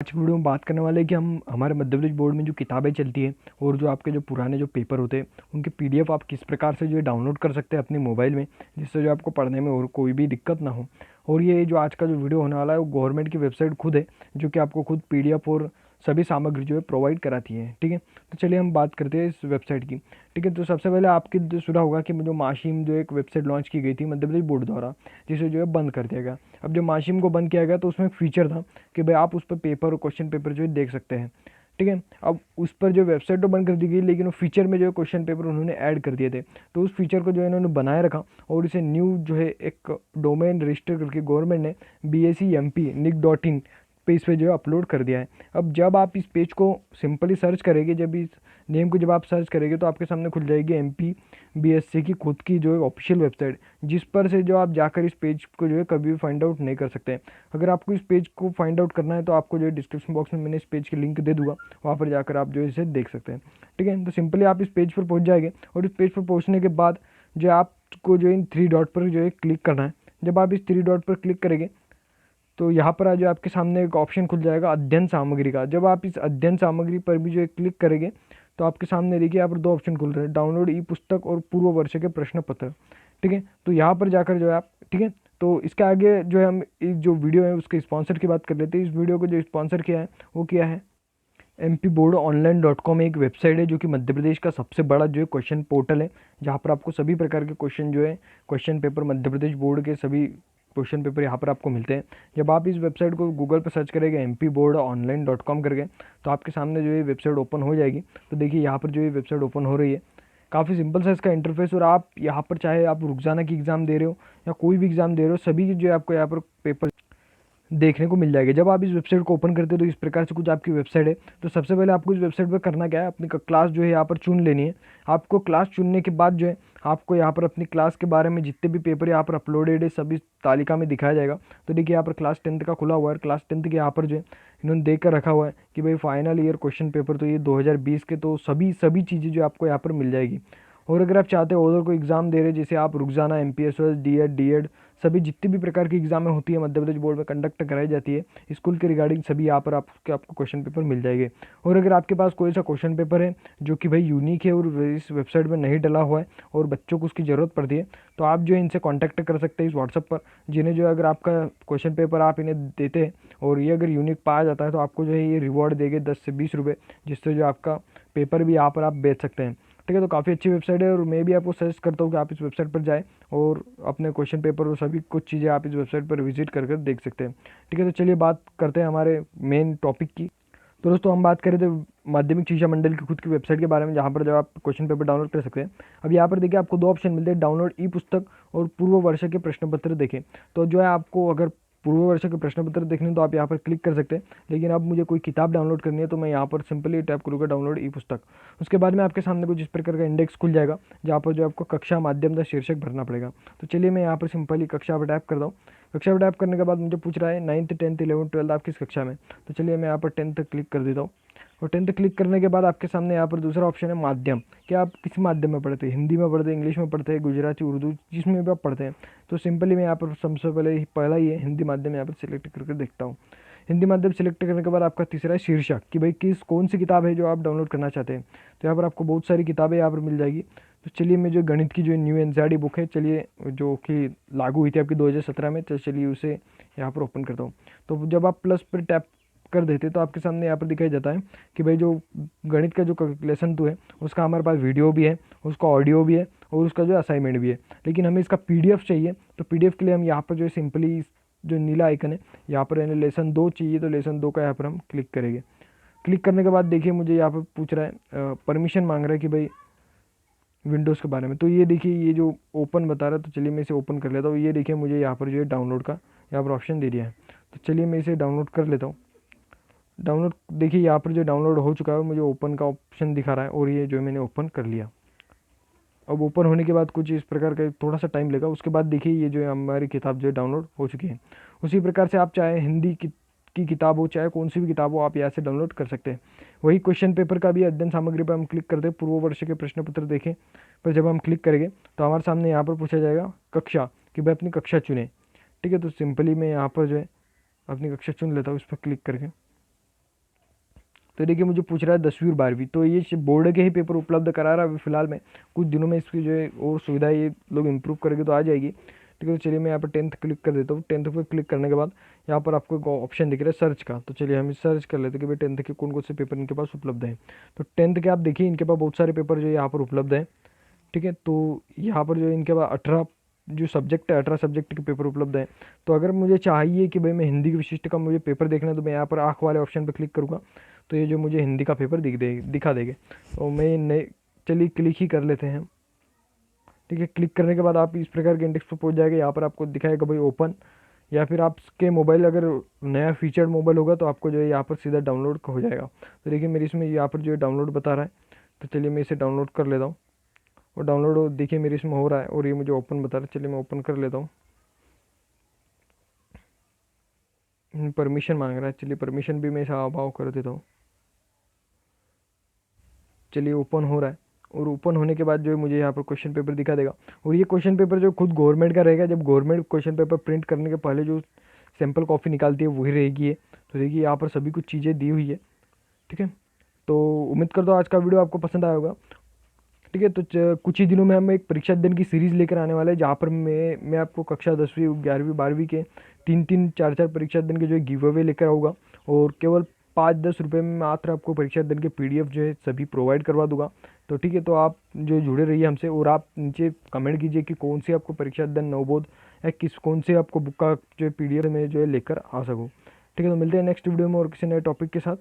आज की वीडियो में बात करने वाले हैं कि हम हमारे मध्य प्रदेश बोर्ड में जो किताबें चलती है और जो आपके जो पुराने जो पेपर होते हैं उनके पीडीएफ आप किस प्रकार से जो है डाउनलोड कर सकते हैं अपने मोबाइल में, जिससे जो आपको पढ़ने में और कोई भी दिक्कत ना हो। और ये जो आज का जो वीडियो होने वाला है वो गवर्नमेंट की वेबसाइट खुद है, जो कि आपको खुद पीडीएफ और सभी सामग्री जो है प्रोवाइड कराती है। ठीक है, तो चलिए हम बात करते हैं इस वेबसाइट की। ठीक है, तो सबसे पहले आपके जो सुना होगा कि जो माशिम जो एक वेबसाइट लॉन्च की गई थी मध्य प्रदेश बोर्ड द्वारा, जिसे जो है बंद कर दिया गया। अब जब माशिम को बंद किया गया तो उसमें एक फीचर था कि भाई आप उस पर पेपर और क्वेश्चन पेपर जो है देख सकते हैं। ठीक है, अब उस पर जो वेबसाइट तो बंद कर दी गई, लेकिन वो फीचर में जो है क्वेश्चन पेपर उन्होंने ऐड कर दिए थे। तो उस फीचर को जो है इन्होंने बनाए रखा और इसे न्यू जो है एक डोमेन रजिस्टर करके गवर्नमेंट ने BSEMP.nic.in पेज पे जो है अपलोड कर दिया है। अब जब आप इस पेज को सिंपली सर्च करेंगे, जब इस नेम को जब आप सर्च करेंगे तो आपके सामने खुल जाएगी MPBSC की खुद की जो है ऑफिशियल वेबसाइट, जिस पर से जो आप जाकर इस पेज को जो है कभी भी फाइंड आउट नहीं कर सकते। अगर आपको इस पेज को फाइंड आउट करना है तो आपको जो है डिस्क्रिप्शन बॉक्स में मैंने इस पेज की लिंक दे दूंगा, वहाँ पर जाकर आप जो है इसे देख सकते हैं। ठीक है, तो सिंपली आप इस पेज पर पहुँच जाएंगे और इस पेज पर पहुँचने के बाद जो आपको जो इन 3 डॉट पर जो है क्लिक करना है। जब आप इस 3 डॉट पर क्लिक करेंगे तो यहाँ पर आज आपके सामने एक ऑप्शन खुल जाएगा अध्ययन सामग्री का। जब आप इस अध्ययन सामग्री पर भी जो है क्लिक करेंगे तो आपके सामने देखिए यहाँ पर 2 ऑप्शन खुल रहे हैं, डाउनलोड ई पुस्तक और पूर्व वर्ष के प्रश्न पत्र। ठीक है, तो यहाँ पर जाकर जो है आप, ठीक है, तो इसके आगे जो है हम इस जो वीडियो है उसके स्पॉन्सर की बात कर लेते हैं। इस वीडियो को जो स्पॉन्सर किया है वो किया है MPBoardOnline.com, एक वेबसाइट है जो कि मध्य प्रदेश का सबसे बड़ा जो है क्वेश्चन पोर्टल है, जहाँ पर आपको सभी प्रकार के क्वेश्चन जो है question paper Madhya Pradesh board के सभी क्वेश्चन पेपर यहाँ पर आपको मिलते हैं। जब आप इस वेबसाइट को गूगल पर सर्च करेंगे MPBoardOnline.com करके, तो आपके सामने जो है वेबसाइट ओपन हो जाएगी। तो देखिए यहाँ पर जो है वेबसाइट ओपन हो रही है, काफ़ी सिंपल सा इसका इंटरफेस। और आप यहाँ पर चाहे आप रुखसाना की एग्ज़ाम दे रहे हो या कोई भी एग्ज़ाम दे रहे हो, सभी जो है आपको यहाँ पर पेपर देखने को मिल जाएगा। जब आप इस वेबसाइट को ओपन करते हो तो इस प्रकार से कुछ आपकी वेबसाइट है। तो सबसे पहले आपको इस वेबसाइट पर करना क्या है, अपनी क्लास जो है यहाँ पर चुन लेनी है। आपको क्लास चुनने के बाद जो है आपको यहाँ पर अपनी क्लास के बारे में जितने भी पेपर यहाँ पर अपलोडेड है सभी तालिका में दिखाया जाएगा। तो देखिए यहाँ पर क्लास 10th का खुला हुआ है। क्लास 10th के यहाँ पर जो है इन्होंने देख कर रखा हुआ है कि भाई फाइनल ईयर क्वेश्चन पेपर तो ये 2020 के, तो सभी चीज़ें जो आपको यहाँ पर मिल जाएगी। और अगर आप चाहते हो उधर कोई एग्ज़ाम दे रहे हैं, जैसे आप रुखसाना, MPSS, D.Ed सभी जितनी भी प्रकार की एग्जामें होती है मध्य प्रदेश बोर्ड में कंडक्ट कराई जाती है स्कूल के रिगार्डिंग, सभी यहाँ पर आपको क्वेश्चन पेपर मिल जाएंगे। और अगर आपके पास कोई सा क्वेश्चन पेपर है जो कि भाई यूनिक है और इस वेबसाइट में नहीं डला हुआ है और बच्चों को उसकी ज़रूरत पड़ती है, तो आप जो है इनसे कॉन्टैक्ट कर सकते हैं इस व्हाट्सअप पर, जिन्हें जो है अगर आपका क्वेश्चन पेपर आप इन्हें देते हैं और ये अगर यूनिक पाया जाता है तो आपको जो है ये रिवॉर्ड देंगे 10 से 20 रुपये, जिससे जो आपका पेपर भी यहाँ पर आप बेच सकते हैं। ठीक है, तो काफ़ी अच्छी वेबसाइट है और मैं भी आपको सजेस्ट करता हूँ कि आप इस वेबसाइट पर जाएँ और अपने क्वेश्चन पेपर और सभी कुछ चीज़ें आप इस वेबसाइट पर विजिट कर देख सकते हैं। ठीक है, तो चलिए बात करते हैं हमारे मेन टॉपिक की। तो दोस्तों हम बात करें थे माध्यमिक शिक्षा मंडल की खुद की वेबसाइट के बारे में, जहाँ पर जब आप क्वेश्चन पेपर डाउनलोड कर सकते हैं। अब यहाँ पर देखिए आपको 2 ऑप्शन मिलते हैं, डाउनलोड ई पुस्तक और पूर्व वर्ष के प्रश्न पत्र देखें। तो जो है आपको अगर पूर्व वर्ष के प्रश्न पत्र देखने तो आप यहाँ पर क्लिक कर सकते हैं, लेकिन अब मुझे कोई किताब डाउनलोड करनी है तो मैं यहाँ पर सिंपली टैप करूँगा डाउनलोड ई पुस्तक। उसके बाद में आपके सामने कुछ इस प्रकार का इंडेक्स खुल जाएगा, जहाँ पर जो आपको कक्षा माध्यम का शीर्षक भरना पड़ेगा। तो चलिए मैं यहाँ पर सिंपली कक्षा पर टैप करता हूँ। कक्षा पर टैप करने के बाद मुझे पूछ रहा है 9th 10th 11th 12th आप किस कक्षा में। तो चलिए मैं यहाँ पर 10th क्लिक कर देता हूँ। और 10th क्लिक करने के बाद आपके सामने यहाँ पर दूसरा ऑप्शन है माध्यम, कि आप किस माध्यम में पढ़ते हैं, हिंदी में पढ़ते हैं, इंग्लिश में पढ़ते हैं, गुजराती, उर्दू, जिसमें भी आप पढ़ते हैं। तो सिंपली मैं यहाँ पर सबसे पहला ही है हिंदी माध्यम यहाँ पर सिलेक्ट करके देखता हूँ। हिंदी माध्यम सिलेक्ट करने के बाद आपका तीसरा है शीर्षक, कि भाई कौन सी किताब है जो आप डाउनलोड करना चाहते हैं। तो यहाँ पर आपको बहुत सारी किताबें यहाँ पर मिल जाएगी। तो चलिए मैं जो गणित की जो न्यू NCERT बुक है, चलिए जो कि लागू हुई थी आपकी 2017 में, तो चलिए उसे यहाँ पर ओपन करता हूँ। तो जब आप प्लस पर टैप कर देते तो आपके सामने यहाँ पर दिखाई जाता है कि भाई जो गणित का जो लेसन 2 है उसका हमारे पास वीडियो भी है, उसका ऑडियो भी है और उसका जो असाइनमेंट भी है। लेकिन हमें इसका PDF चाहिए, तो PDF के लिए हम यहाँ पर जो सिंपली जो नीला आइकन है यहाँ पर यानी लेसन 2 चाहिए, तो लेसन 2 का यहाँ पर हम क्लिक करेंगे। क्लिक करने के बाद देखिए मुझे यहाँ पर पूछ रहा है, परमिशन मांग रहा है कि भाई विंडोज़ के बारे में। तो ये देखिए ये जो ओपन बता रहा है, तो चलिए मैं इसे ओपन कर लेता हूँ। ये देखिए मुझे यहाँ पर जो है डाउनलोड का यहाँ पर ऑप्शन दे दिया है। तो चलिए मैं इसे डाउनलोड कर लेता हूँ। डाउनलोड देखिए यहाँ पर जो डाउनलोड हो चुका है मुझे ओपन का ऑप्शन दिखा रहा है और ये जो मैंने ओपन कर लिया। अब ओपन होने के बाद कुछ इस प्रकार का थोड़ा सा टाइम लेगा, उसके बाद देखिए ये जो है हमारी किताब जो है डाउनलोड हो चुकी है। उसी प्रकार से आप चाहे हिंदी की किताब हो, चाहे कौन सी भी किताब हो, आप यहाँ से डाउनलोड कर सकते हैं। वही क्वेश्चन पेपर का भी अध्ययन सामग्री पर हम क्लिक करते हैं, पूर्व वर्ष के प्रश्न पत्र देखें पर जब हम क्लिक करेंगे तो हमारे सामने यहाँ पर पूछा जाएगा कक्षा, कि भाई अपनी कक्षा चुने। ठीक है, तो सिंपली मैं यहाँ पर जो है अपनी कक्षा चुन लेता हूँ इस पर क्लिक करके। तो देखिए मुझे पूछ रहा है 10वीं और 12वीं, तो ये बोर्ड के ही पेपर उपलब्ध करा रहा है अभी फिलहाल में। कुछ दिनों में इसकी जो है और सुविधा ये लोग इम्प्रूव करेंगे तो आ जाएगी। ठीक है, तो चलिए मैं यहाँ पर 10th क्लिक कर देता हूँ। 10th पर क्लिक करने के बाद यहाँ पर आपको एक ऑप्शन दिख रहा है सर्च का, तो चलिए हम सर्च कर लेते हैं कि भाई 10th के कौन कौन से पेपर इनके पास उपलब्ध हैं। तो 10th के आप देखिए इनके पास बहुत सारे पेपर जो यहाँ पर उपलब्ध हैं। ठीक है, तो यहाँ पर जो इनके पास 18 जो सब्जेक्ट है, 18 सब्जेक्ट के पेपर उपलब्ध हैं। तो अगर मुझे चाहिए कि भाई मैं हिंदी की विशिष्ट का मुझे पेपर देखना है, तो मैं यहाँ पर आँख वाले ऑप्शन पर क्लिक करूँगा, तो ये जो मुझे हिंदी का पेपर दिखा देंगे। तो मैं नए चलिए क्लिक ही कर लेते हैं। ठीक है, क्लिक करने के बाद आप इस प्रकार के इंडेक्स पर पहुंच जाएगा। यहाँ पर आपको दिखाएगा भाई ओपन, या फिर आपके मोबाइल अगर नया फीचर्ड मोबाइल होगा तो आपको जो है यहाँ पर सीधा डाउनलोड हो जाएगा। तो देखिए मेरी इसमें यहाँ पर जो है डाउनलोड बता रहा है, तो चलिए मैं इसे डाउनलोड कर लेता हूँ। और डाउनलोड देखिए मेरे इसमें हो रहा है और ये मुझे ओपन बता रहा है। चलिए मैं ओपन कर लेता हूँ। परमिशन मांग रहा है, चलिए परमिशन भी मैं इसे अलाउ कर देता हूँ। चलिए ओपन हो रहा है, और ओपन होने के बाद जो है मुझे यहाँ पर क्वेश्चन पेपर दिखा देगा। और ये क्वेश्चन पेपर जो खुद गवर्नमेंट का रहेगा, जब गवर्नमेंट क्वेश्चन पेपर प्रिंट करने के पहले जो सैम्पल कॉपी निकालती है वही रहेगी ये। तो देखिए यहाँ पर सभी कुछ चीज़ें दी हुई है। ठीक है, तो उम्मीद करता हूँ आज का वीडियो आपको पसंद आया होगा। ठीक है, तो कुछ ही दिनों में हम एक परीक्षा अध्ययन की सीरीज़ लेकर आने वाले हैं, जहाँ पर मैं आपको कक्षा 10वीं 11वीं 12वीं के 3-3 4-4 परीक्षा अध्ययन के जो है गिव अवे लेकर आऊँगा। और केवल 5-10 रुपये में मात्र आपको परीक्षा अध्ययन के PDF जो है सभी प्रोवाइड करवा दूंगा। तो ठीक है, तो आप जो जुड़े रहिए हमसे, और आप नीचे कमेंट कीजिए कि कौन सी आपको परीक्षा अध्ययन नवबोध या कौन से आपको बुक का जो है PDF में जो है लेकर आ सकूँ। ठीक है, तो मिलते हैं नेक्स्ट वीडियो में और किसी नए टॉपिक के साथ।